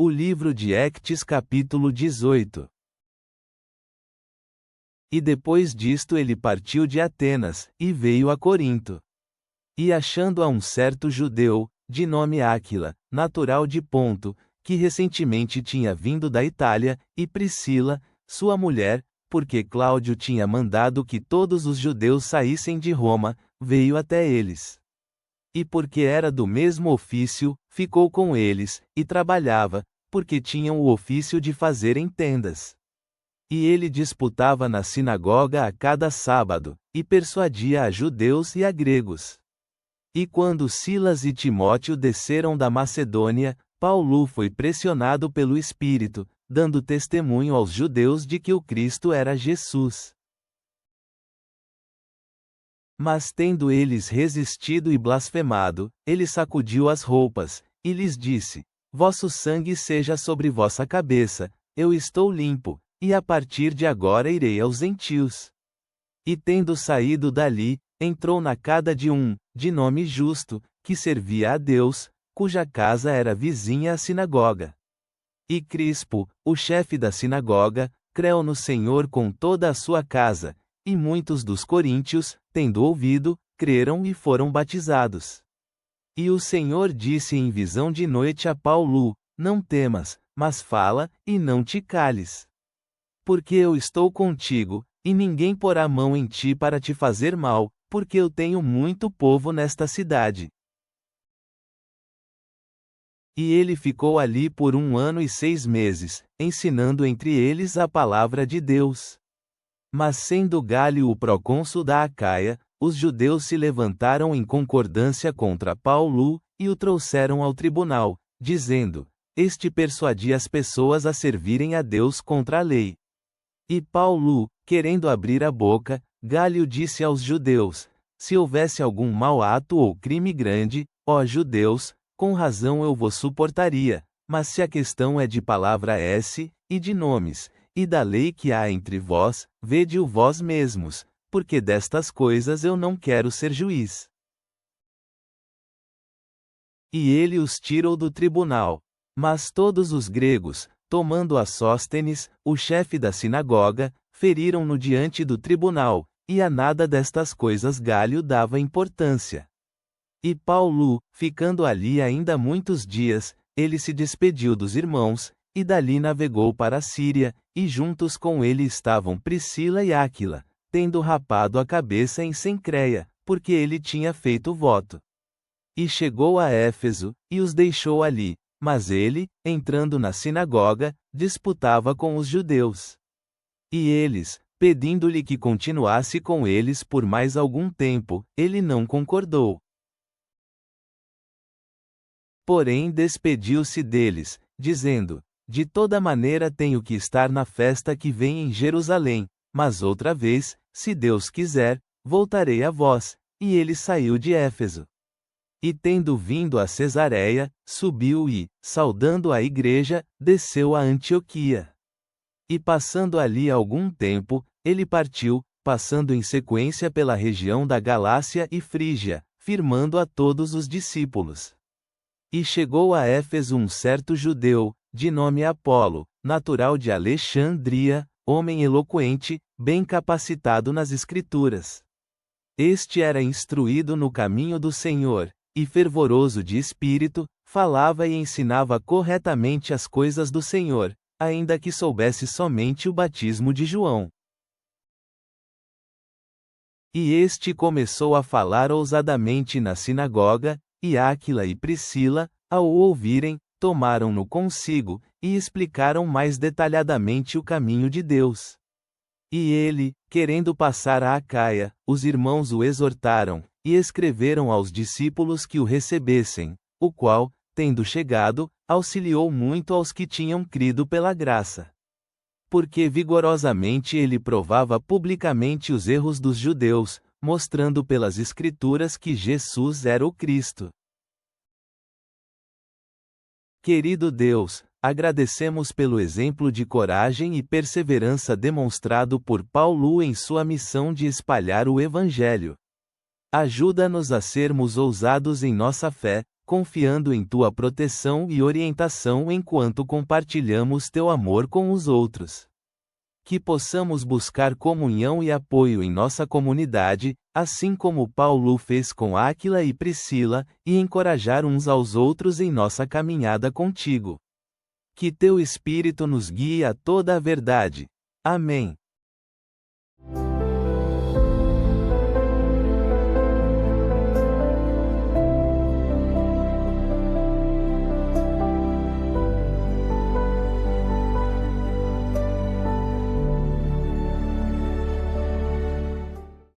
O livro de Ectes capítulo 18. E depois disto ele partiu de Atenas, e veio a Corinto. E achando a um certo judeu, de nome Áquila, natural de Ponto, que recentemente tinha vindo da Itália, e Priscila, sua mulher, porque Cláudio tinha mandado que todos os judeus saíssem de Roma, veio até eles. E porque era do mesmo ofício, ficou com eles, e trabalhava, porque tinham o ofício de fazerem tendas. E ele disputava na sinagoga a cada sábado, e persuadia a judeus e a gregos. E quando Silas e Timóteo desceram da Macedônia, Paulo foi pressionado pelo Espírito, dando testemunho aos judeus de que o Cristo era Jesus. Mas tendo eles resistido e blasfemado, ele sacudiu as roupas, e lhes disse: Vosso sangue seja sobre vossa cabeça, eu estou limpo, e a partir de agora irei aos gentios. E tendo saído dali, entrou na casa de um, de nome Justo, que servia a Deus, cuja casa era vizinha à sinagoga. E Crispo, o chefe da sinagoga, creu no Senhor com toda a sua casa, e muitos dos coríntios, tendo ouvido, creram e foram batizados. E o Senhor disse em visão de noite a Paulo: Não temas, mas fala, e não te cales. Porque eu estou contigo, e ninguém porá mão em ti para te fazer mal, porque eu tenho muito povo nesta cidade. E ele ficou ali por 1 ano e 6 meses, ensinando entre eles a palavra de Deus. Mas sendo Gálio o procônsul da Acaia, os judeus se levantaram em concordância contra Paulo, e o trouxeram ao tribunal, dizendo: Este persuadia as pessoas a servirem a Deus contra a lei. E Paulo, querendo abrir a boca, Gálio disse aos judeus: Se houvesse algum mau ato ou crime grande, ó judeus, com razão eu vos suportaria, mas se a questão é de palavra e de nomes, e da lei que há entre vós, vede-o vós mesmos, porque destas coisas eu não quero ser juiz. E ele os tirou do tribunal. Mas todos os gregos, tomando a Sóstenes, o chefe da sinagoga, feriram-no diante do tribunal, e a nada destas coisas Gálio dava importância. E Paulo, ficando ali ainda muitos dias, ele se despediu dos irmãos, e dali navegou para a Síria, e juntos com ele estavam Priscila e Áquila, tendo rapado a cabeça em Cencreia, porque ele tinha feito voto. E chegou a Éfeso, e os deixou ali, mas ele, entrando na sinagoga, disputava com os judeus. E eles, pedindo-lhe que continuasse com eles por mais algum tempo, ele não concordou. Porém despediu-se deles, dizendo: De toda maneira tenho que estar na festa que vem em Jerusalém, mas outra vez, se Deus quiser, voltarei a vós. E ele saiu de Éfeso. E tendo vindo a Cesareia, subiu e, saudando a igreja, desceu a Antioquia. E passando ali algum tempo, ele partiu, passando em sequência pela região da Galácia e Frígia, firmando a todos os discípulos. E chegou a Éfeso um certo judeu, de nome Apolo, natural de Alexandria, homem eloquente, bem capacitado nas Escrituras. Este era instruído no caminho do Senhor, e fervoroso de espírito, falava e ensinava corretamente as coisas do Senhor, ainda que soubesse somente o batismo de João. E este começou a falar ousadamente na sinagoga, e Áquila e Priscila, ao o ouvirem, tomaram-no consigo, e explicaram mais detalhadamente o caminho de Deus. E ele, querendo passar a Acaia, os irmãos o exortaram, e escreveram aos discípulos que o recebessem, o qual, tendo chegado, auxiliou muito aos que tinham crido pela graça. Porque vigorosamente ele provava publicamente os erros dos judeus, mostrando pelas Escrituras que Jesus era o Cristo. Querido Deus, agradecemos pelo exemplo de coragem e perseverança demonstrado por Paulo em sua missão de espalhar o Evangelho. Ajuda-nos a sermos ousados em nossa fé, confiando em tua proteção e orientação enquanto compartilhamos teu amor com os outros. Que possamos buscar comunhão e apoio em nossa comunidade, assim como Paulo fez com Áquila e Priscila, e encorajar uns aos outros em nossa caminhada contigo. Que teu Espírito nos guie a toda a verdade. Amém.